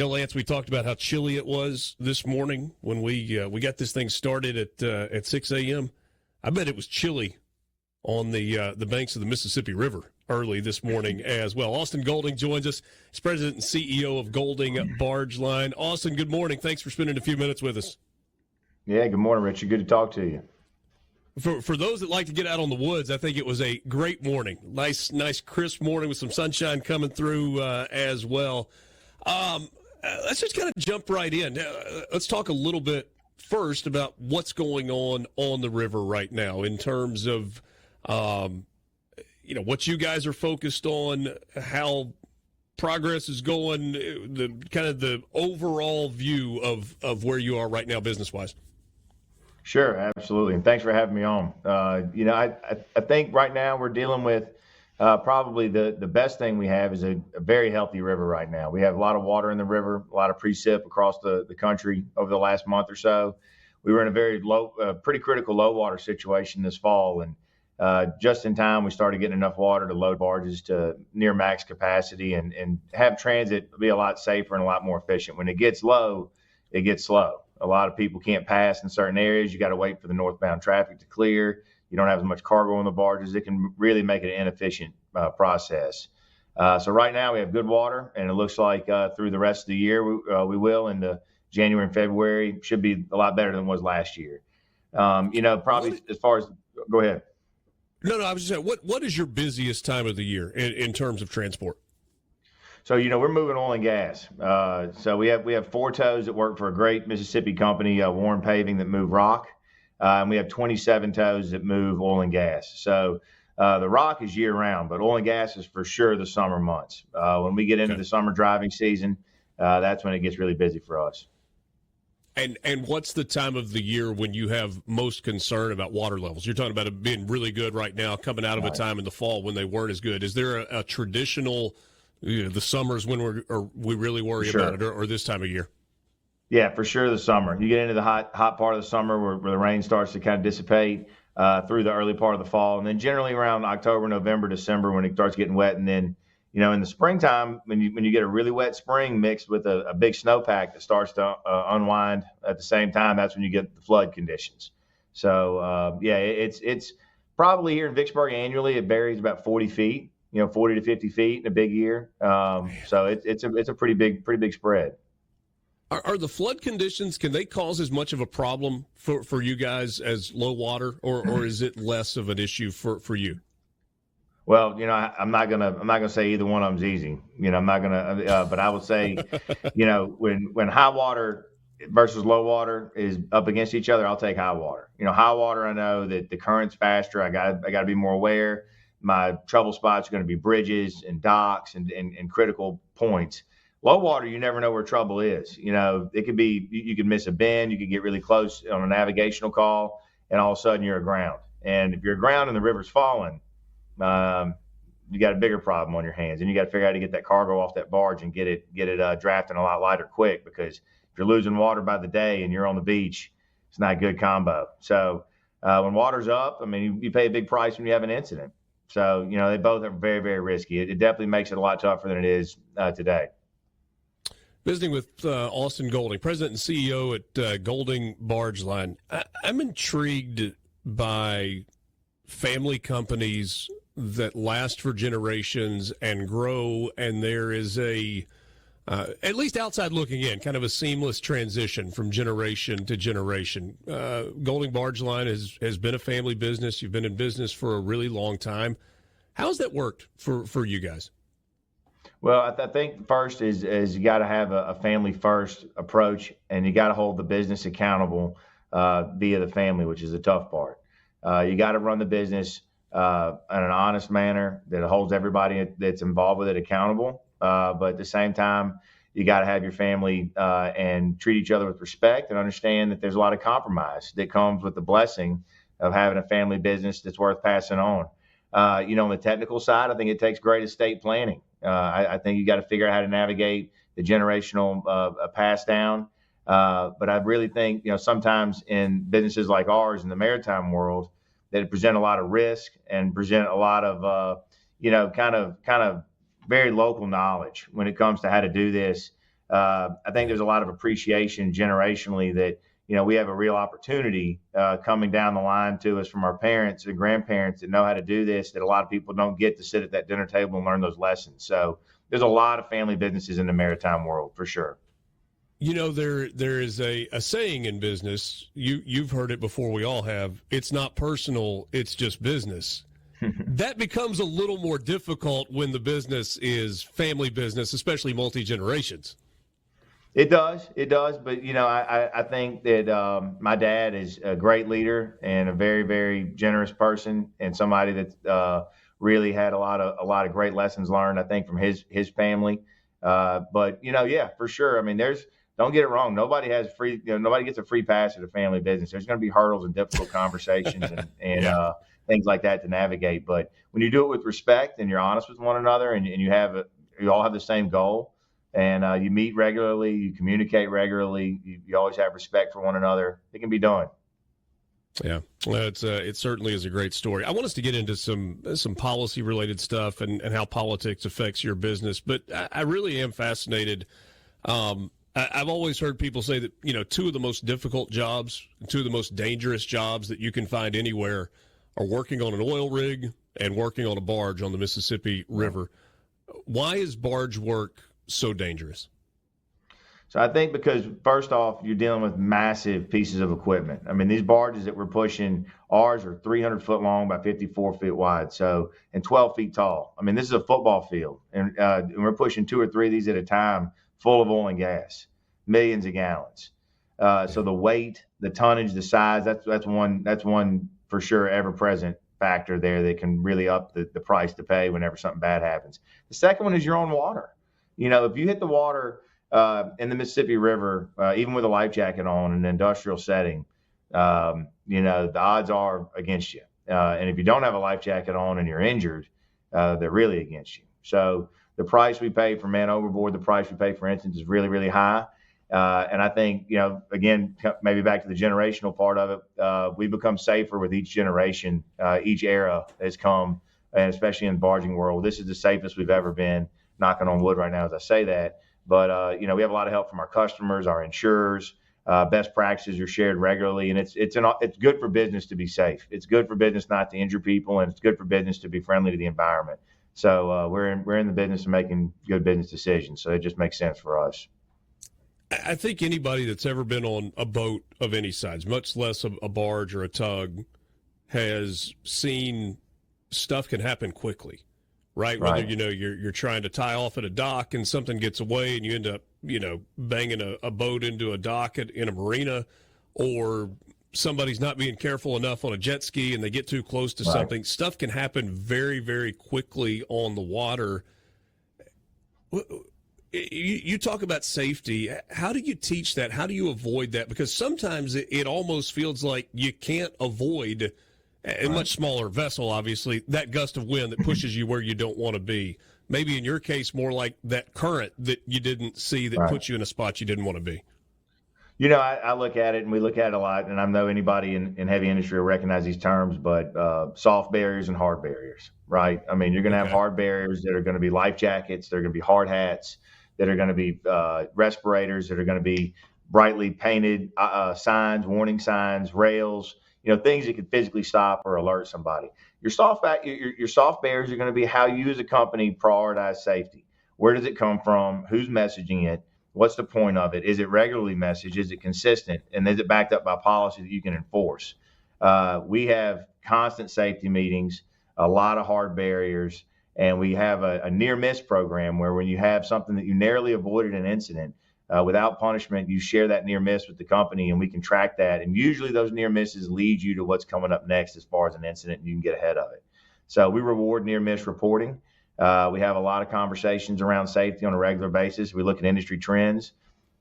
Lance, we talked about how chilly it was this morning when we got this thing started at 6 a.m. I bet it was chilly on the banks of the Mississippi River early this morning as well. Austin Golding joins us. He's president and CEO of Golding Barge Line. Austin, good morning. Thanks for spending a few minutes with us. Yeah, good morning, Richard. Good to talk to you. For those that like to get out on the woods, I think it was a great morning. Nice, crisp morning with some sunshine coming through as well. Let's just kind of jump right in. Let's talk a little bit first about what's going on the river right now in terms of, what you guys are focused on, how progress is going, the kind of the overall view of where you are right now business-wise. Sure, absolutely. And thanks for having me on. I think right now we're dealing with probably the best thing we have is a very healthy river right now. We have a lot of water in the river, a lot of precip across the country over the last month or so. We were in a very pretty critical low water situation this fall. And just in time, we started getting enough water to load barges to near max capacity and have transit be a lot safer and a lot more efficient. When it gets low, it gets slow. A lot of people can't pass in certain areas. You got to wait for the northbound traffic to clear. You don't have as much cargo on the barges. It can really make it an inefficient process. So right now we have good water, and it looks like through the rest of the year we will. Into January and February should be a lot better than it was last year. Probably as far as – go ahead. No, I was just saying, what is your busiest time of the year in terms of transport? So, we're moving oil and gas. So we have 4 tows that work for a great Mississippi company, Warren Paving, that move rock. And we have 27 tows that move oil and gas. So the rock is year round, but oil and gas is for sure the summer months. When we get into the summer driving season, that's when it gets really busy for us. And what's the time of the year when you have most concern about water levels? You're talking about it being really good right now, coming out of a time in the fall when they weren't as good. Is there a traditional, the summers when we really worry about it, or this time of year? Yeah, for sure the summer. You get into the hot part of the summer where the rain starts to kind of dissipate through the early part of the fall. And then generally around October, November, December when it starts getting wet. And then, in the springtime, when you get a really wet spring mixed with a big snowpack that starts to unwind at the same time, that's when you get the flood conditions. So, it's probably here in Vicksburg annually, it varies about 40 feet, 40 to 50 feet in a big year. So it's a pretty big spread. Are the flood conditions, can they cause as much of a problem for you guys as low water, or is it less of an issue for you? Well, I'm not gonna say either one of them's easy. I'm not gonna, but I would say, when high water versus low water is up against each other, I'll take high water. High water, I know that the current's faster. I got to be more aware. My trouble spots are going to be bridges and docks and critical points. Low water, you never know where trouble is. It could be, you could miss a bend, you could get really close on a navigational call, and all of a sudden you're aground. And if you're aground and the river's falling, you got a bigger problem on your hands, and you got to figure out how to get that cargo off that barge and get it drafting a lot lighter quick, because if you're losing water by the day and you're on the beach, it's not a good combo. So when water's up, you pay a big price when you have an incident. So, they both are very, very risky. It definitely makes it a lot tougher than it is today. Visiting with Austin Golding, president and CEO at Golding Barge Line. I'm intrigued by family companies that last for generations and grow, and there is at least outside looking in, kind of a seamless transition from generation to generation. Golding Barge Line has been a family business. You've been in business for a really long time. How's that worked for you guys? Well, I think first is you got to have a family first approach, and you got to hold the business accountable via the family, which is the tough part. You got to run the business in an honest manner that holds everybody that's involved with it accountable. But at the same time, you got to have your family and treat each other with respect and understand that there's a lot of compromise that comes with the blessing of having a family business that's worth passing on. On the technical side, I think it takes great estate planning. I think you got to figure out how to navigate the generational pass down. But I really think, sometimes in businesses like ours in the maritime world, that it present a lot of risk and present a lot of, kind of very local knowledge when it comes to how to do this I think there's a lot of appreciation generationally that, we have a real opportunity coming down the line to us from our parents and grandparents that know how to do this, that a lot of people don't get to sit at that dinner table and learn those lessons. So there's a lot of family businesses in the maritime world for sure. There is a saying in business, you've heard it before, we all have, it's not personal, it's just business. That becomes a little more difficult when the business is family business, especially multi-generations. It does. But, I think that my dad is a great leader and a very, very generous person, and somebody that really had a lot of great lessons learned, I think, from his family. But, yeah, for sure. I mean, don't get it wrong. Nobody has nobody gets a free pass at a family business. There's going to be hurdles and difficult conversations and things like that to navigate. But when you do it with respect and you're honest with one another and you all have the same goal, and you meet regularly, you communicate regularly, you always have respect for one another, it can be done. Yeah, well, it certainly is a great story. I want us to get into some policy related stuff and how politics affects your business, but I really am fascinated. I've always heard people say that, two of the most difficult jobs, two of the most dangerous jobs that you can find anywhere are working on an oil rig and working on a barge on the Mississippi River. Why is barge work so dangerous? So I think because, first off, you're dealing with massive pieces of equipment. I mean, these barges that we're pushing, ours are 300 foot long by 54 feet wide, and 12 feet tall. I mean, this is a football field, and we're pushing 2 or 3 of these at a time, full of oil and gas, millions of gallons. So the weight, the tonnage, the size, that's one for sure ever present factor there that can really up the price to pay whenever something bad happens. The second one is your own water. If you hit the water in the Mississippi River, even with a life jacket on in an industrial setting, the odds are against you. And if you don't have a life jacket on and you're injured, they're really against you. So the price we pay for man overboard, the price we pay for instance, is really, really high. And I think, again, maybe back to the generational part of it, we become safer with each generation, each era has come, and especially in the barging world. This is the safest we've ever been, knocking on wood right now as I say that. But, we have a lot of help from our customers, our insurers. Best practices are shared regularly, and it's good for business to be safe. It's good for business not to injure people, and it's good for business to be friendly to the environment. So we're in the business of making good business decisions. So it just makes sense for us. I think anybody that's ever been on a boat of any size, much less a barge or a tug, has seen stuff can happen quickly, right? Whether, you're trying to tie off at a dock and something gets away and you end up, banging a boat into a dock in a marina, or somebody's not being careful enough on a jet ski and they get too close to something. Stuff can happen very, very quickly on the water. You talk about safety. How do you teach that? How do you avoid that? Because sometimes it almost feels like you can't avoid a much smaller vessel, obviously, that gust of wind that pushes you where you don't want to be. Maybe in your case, more like that current that you didn't see that puts you in a spot you didn't want to be. I look at it, and we look at it a lot, and I know anybody in heavy industry will recognize these terms, but soft barriers and hard barriers, right? I mean, you're going to have hard barriers that are going to be life jackets, they're going to be hard hats, that are going to be respirators, that are going to be brightly painted signs, warning signs, rails, things that could physically stop or alert somebody. Your soft barriers are going to be how you as a company prioritize safety. Where does it come from? Who's messaging it? What's the point of it? Is it regularly messaged? Is it consistent? And is it backed up by policy that you can enforce? We have constant safety meetings, a lot of hard barriers, and we have a near miss program where when you have something that you narrowly avoided an incident, without punishment, you share that near miss with the company, and we can track that. And usually those near misses lead you to what's coming up next as far as an incident, and you can get ahead of it. So we reward near miss reporting. We have a lot of conversations around safety on a regular basis. We look at industry trends,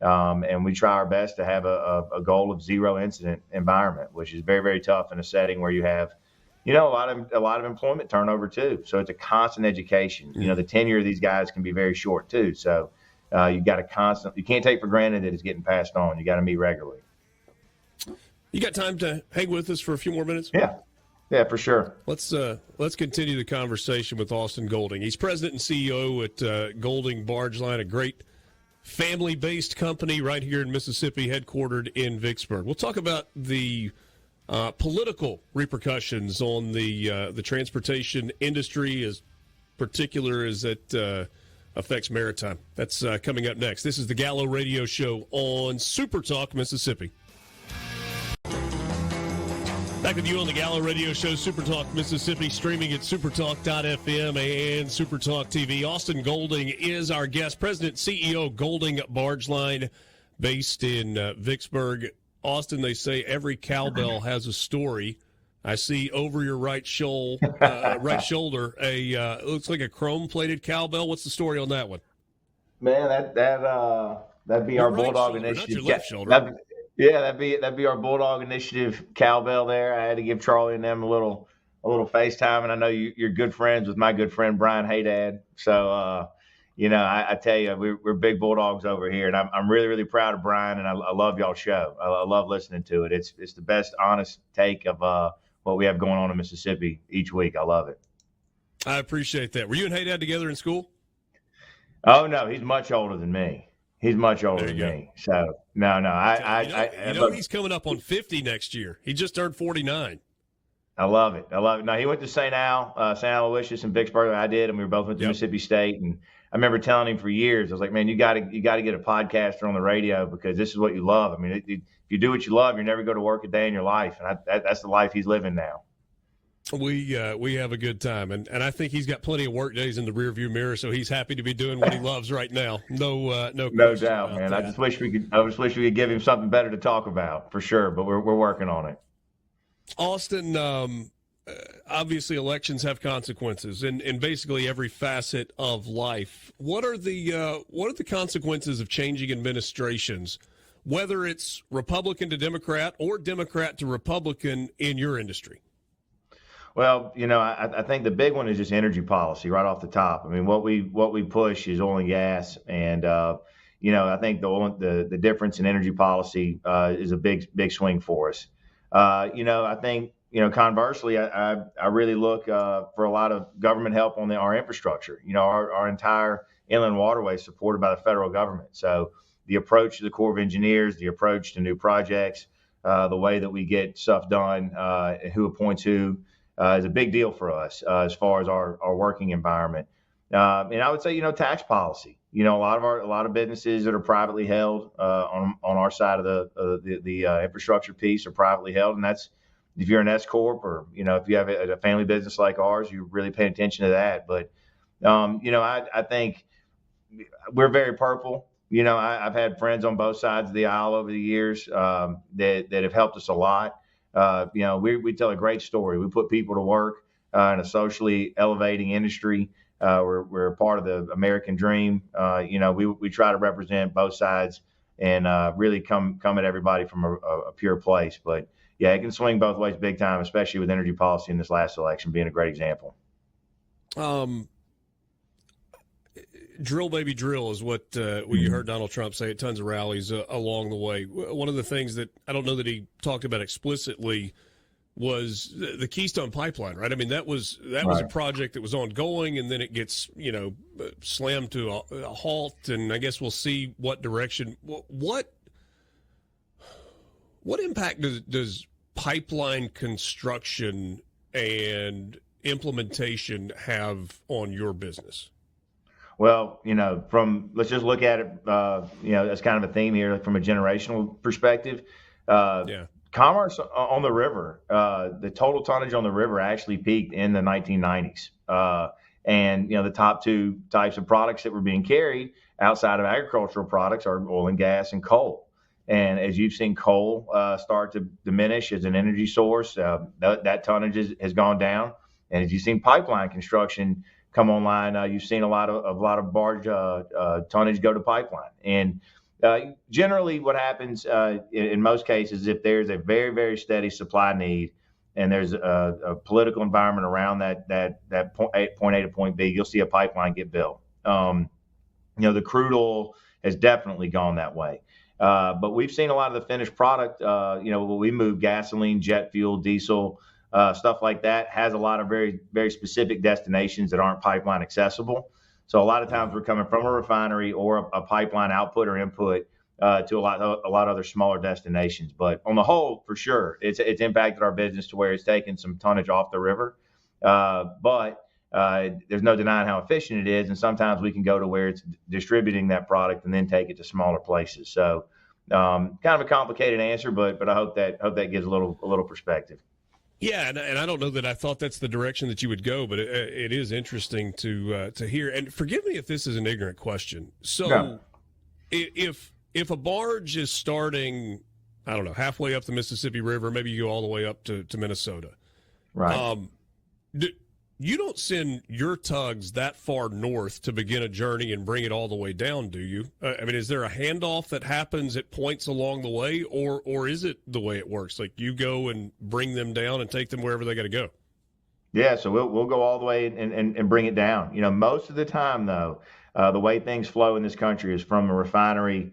and we try our best to have a goal of zero incident environment, which is very, very tough in a setting where you have, a lot of employment turnover too. So it's a constant education. The tenure of these guys can be very short too. So you can't take for granted that it's getting passed on. You got to meet regularly. You got time to hang with us for a few more minutes? Yeah, for sure. Let's continue the conversation with Austin Golding. He's president and CEO at Golding Barge Line, a great family-based company right here in Mississippi, headquartered in Vicksburg. We'll talk about the political repercussions on the transportation industry, as particular as it affects maritime. That's coming up next. This is the Gallo Radio Show on SuperTalk Mississippi. Back with you on the Gallo Radio Show, SuperTalk Mississippi, streaming at supertalk.fm and SuperTalk TV. Austin Golding is our guest, President CEO, Golding Barge Line, based in Vicksburg. Austin, they say every cowbell has a story. I see over your right shoulder it looks like a chrome-plated cowbell. What's the story on that one? Man, that'd be our Bulldog Initiative. Not your left shoulder. That'd be our Bulldog Initiative cowbell there. I had to give Charlie and them a little FaceTime, and I know you're good friends with my good friend Brian Haydad. So I tell you, we're big Bulldogs over here, and I'm really, really proud of Brian, and I love y'all's show. I love listening to it. It's the best honest take of what we have going on in Mississippi each week. I love it. I appreciate that. Were you and Haydad together in school? Oh no, he's much older than me. He's much older than me. So no, he's coming up on 50 next year. He just turned 49. I love it. No, he went to St. Aloysius in Vicksburg. I did, and we both went to Mississippi State. And I remember telling him for years, I was like, man, you got to get a podcaster on the radio because this is what you love. I mean, if you do what you love, you never go to work a day in your life, and that's the life he's living now. We have a good time, and I think he's got plenty of work days in the rearview mirror, so he's happy to be doing what he loves right now. No doubt, man. That. I just wish we could give him something better to talk about for sure, but we're working on it. Austin, obviously elections have consequences in basically every facet of life. What are the consequences of changing administrations, whether it's Republican to Democrat or Democrat to Republican in your industry? Well, I think the big one is just energy policy right off the top. I mean, what we push is oil and gas, and I think the difference in energy policy is a big swing for us. I think conversely, I really look for a lot of government help on our infrastructure. Our entire inland waterway is supported by the federal government, so the approach to the Corps of Engineers, the approach to new projects, the way that we get stuff done, who appoints who. Is a big deal for us as far as our working environment. And I would say, tax policy. A lot of businesses that are privately held on our side of the infrastructure piece are privately held, and that's if you're an S corp or if you have a family business like ours, you really pay attention to that. But I think we're very purple. I've had friends on both sides of the aisle over the years that have helped us a lot. We tell a great story. We put people to work in a socially elevating industry. We're a part of the American dream. We try to represent both sides and really come at everybody from a pure place. But yeah, it can swing both ways big time, especially with energy policy in this last election being a great example. Drill, baby, drill is what you heard Donald Trump say at tons of rallies along the way. One of the things that I don't know that he talked about explicitly was the Keystone Pipeline, right? I mean, that was a project that was ongoing, and then it gets slammed to a halt, and I guess we'll see what direction. What impact does pipeline construction and implementation have on your business? Well, let's just look at it, as kind of a theme here, from a generational perspective. Commerce on the river, the total tonnage on the river actually peaked in the 1990s. And the top two types of products that were being carried outside of agricultural products are oil and gas and coal. And as you've seen coal start to diminish as an energy source, that tonnage has gone down. And as you've seen pipeline construction come online, you've seen a lot of barge tonnage go to pipeline. And generally what happens in most cases, if there's a very, very steady supply need and there's a political environment around that point A to point B, you'll see a pipeline get built. The crude oil has definitely gone that way. But we've seen a lot of the finished product, we move gasoline, jet fuel, diesel, stuff like that has a lot of very, very specific destinations that aren't pipeline accessible. So a lot of times we're coming from a refinery or a pipeline output or input to a lot of other smaller destinations. But on the whole, for sure, it's impacted our business to where it's taken some tonnage off the river. But there's no denying how efficient it is, and sometimes we can go to where it's distributing that product and then take it to smaller places. So kind of a complicated answer, but I hope that gives a little perspective. Yeah, and I don't know that I thought that's the direction that you would go, but it is interesting to hear. And forgive me if this is an ignorant question. So, No. if a barge is starting, I don't know, halfway up the Mississippi River, maybe you go all the way up to Minnesota, Right. You don't send your tugs that far north to begin a journey and bring it all the way down, do you? I mean, is there a handoff that happens at points along the way, or is it the way it works? Like you go and bring them down and take them wherever they got to go? Yeah, so we'll go all the way and bring it down. Most of the time, though, the way things flow in this country is from a refinery,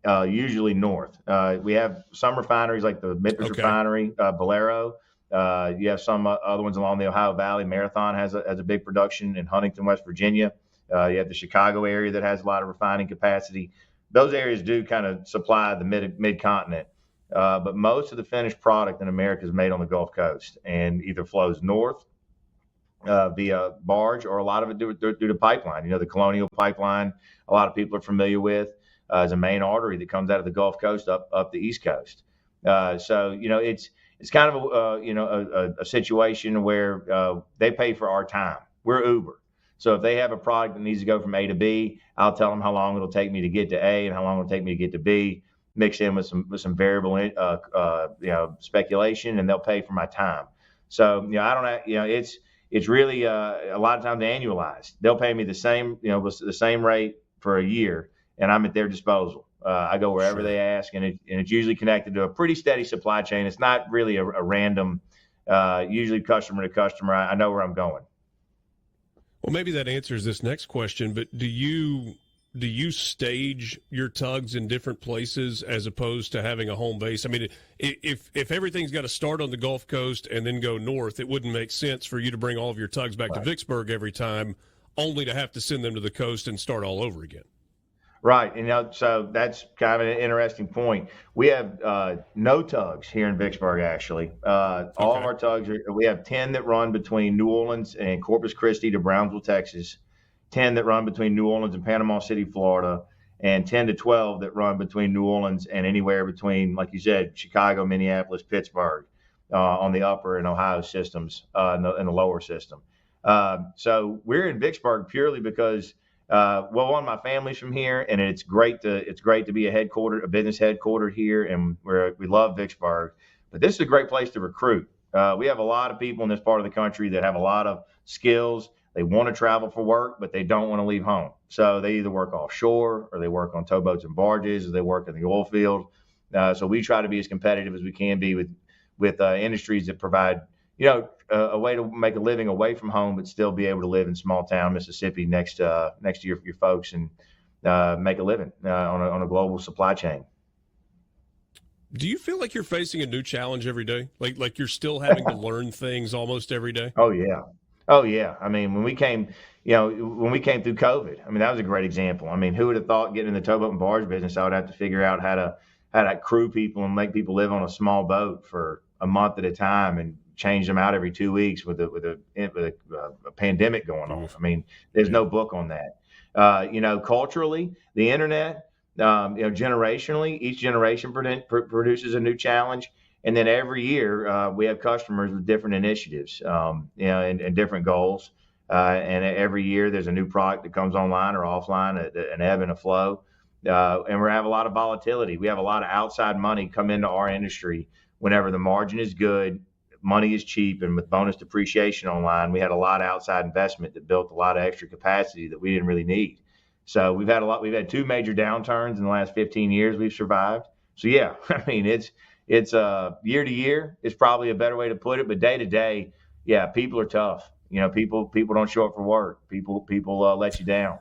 usually north. We have some refineries like the Memphis refinery, Valero. You have some other ones along the Ohio Valley. Marathon has a big production in Huntington, West Virginia. You have the Chicago area that has a lot of refining capacity. Those areas do kind of supply the mid-continent. But most of the finished product in America is made on the Gulf Coast and either flows north via barge, or a lot of it due to pipeline. The Colonial Pipeline, a lot of people are familiar with, is a main artery that comes out of the Gulf Coast up the East Coast. So it's kind of a situation where they pay for our time. We're Uber. So if they have a product that needs to go from A to B, I'll tell them how long it'll take me to get to A and how long it'll take me to get to B, mix in with some variable speculation, and they'll pay for my time. So I don't it's really a lot of times annualized. They'll pay me the same rate for a year, and I'm at their disposal. I go wherever they ask, and it's usually connected to a pretty steady supply chain. It's not really a random, usually customer to customer. I know where I'm going. Well, maybe that answers this next question, but do you stage your tugs in different places as opposed to having a home base? I mean, if everything's got to start on the Gulf Coast and then go north, it wouldn't make sense for you to bring all of your tugs back to Vicksburg every time, only to have to send them to the coast and start all over again. Right. So that's kind of an interesting point. We have no tugs here in Vicksburg, actually. All of our tugs, we have 10 that run between New Orleans and Corpus Christi to Brownsville, Texas, 10 that run between New Orleans and Panama City, Florida, and 10 to 12 that run between New Orleans and anywhere between, like you said, Chicago, Minneapolis, Pittsburgh, on the upper and Ohio systems, and the lower system. So we're in Vicksburg purely because one, my family's from here, and it's great to be a business headquartered here, and we love Vicksburg. But this is a great place to recruit. We have a lot of people in this part of the country that have a lot of skills. They want to travel for work, but they don't want to leave home. So they either work offshore, or they work on towboats and barges, or they work in the oil field. So we try to be as competitive as we can be with industries that provide a way to make a living away from home, but still be able to live in small town Mississippi next to your folks and make a living on a global supply chain. Do you feel like you're facing a new challenge every day? Like you're still having to learn things almost every day? Oh yeah. I mean, when we came through COVID, I mean, that was a great example. I mean, who would have thought getting in the towboat and barge business, I would have to figure out how to crew people and make people live on a small boat for a month at a time and change them out every 2 weeks with a pandemic going on. I mean, there's no book on that. Culturally, the internet, generationally, each generation produces a new challenge. And then every year we have customers with different initiatives, and different goals. And every year there's a new product that comes online or offline, an ebb and a flow. And we have a lot of volatility. We have a lot of outside money come into our industry whenever the margin is good, money is cheap, and with bonus depreciation online, we had a lot of outside investment that built a lot of extra capacity that we didn't really need. So we've had two major downturns in the last 15 years we've survived. So yeah, I mean, it's year to year is probably a better way to put it, but day to day, yeah, people are tough. People don't show up for work. People let you down.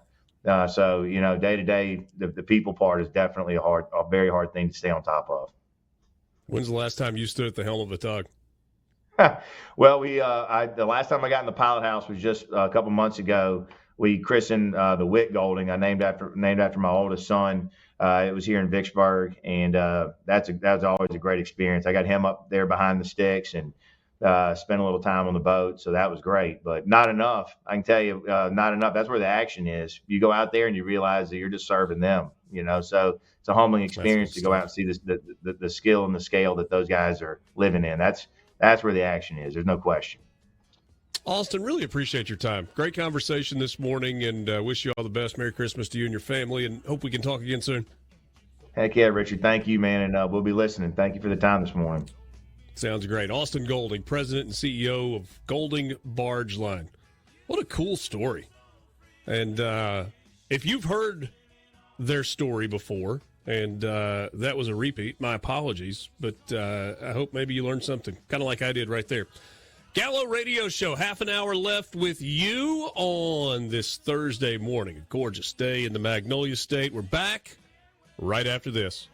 So day to day, the people part is definitely a very hard thing to stay on top of. When's the last time you stood at the helm of a tug? Well, the last time I got in the pilot house was just a couple months ago we christened the Wick Golding. I named after my oldest son. It was here in Vicksburg, and that was always a great experience. I got him up there behind the sticks and spent a little time on the boat, so that was great. But not enough. I can tell you, not enough. That's where the action is. You go out there and you realize that you're just serving them. So it's a humbling experience to go out and see the skill and the scale that those guys are living in. That's where the action is. There's no question. Austin, really appreciate your time. Great conversation this morning, and wish you all the best. Merry Christmas to you and your family, and hope we can talk again soon. Heck yeah, Richard. Thank you, man, and we'll be listening. Thank you for the time this morning. Sounds great. Austin Golding, President and CEO of Golding Barge Line. What a cool story. And if you've heard their story before, and that was a repeat, my apologies, but I hope maybe you learned something, kind of like I did right there. Gallo Radio Show, half an hour left with you on this Thursday morning. A gorgeous day in the Magnolia State. We're back right after this.